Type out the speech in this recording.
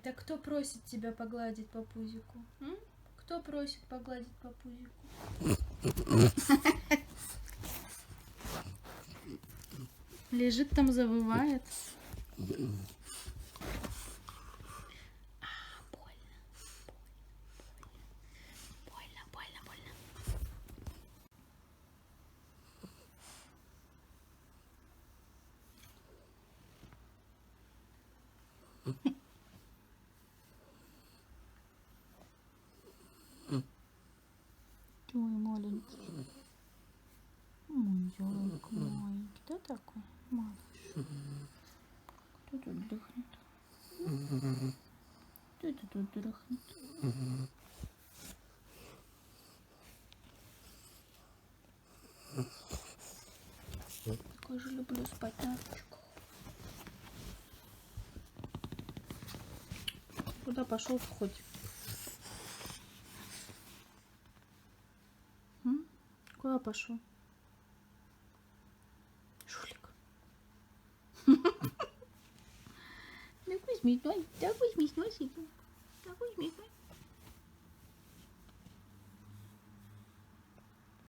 Это кто просит тебя погладить по пузику? М? Кто просит погладить по пузику? Лежит там, завывает. Больно. Больно, больно, больно. Ой, маленький. Ой, зайка маленький. Да такой? Малыш. Кто тут дыхнет? Кто это тут дыхнет? Такой же люблю спать на ручках. Куда пошел хоть? Куда пошел? Жулик. Так возьми, так возьми, так возьми.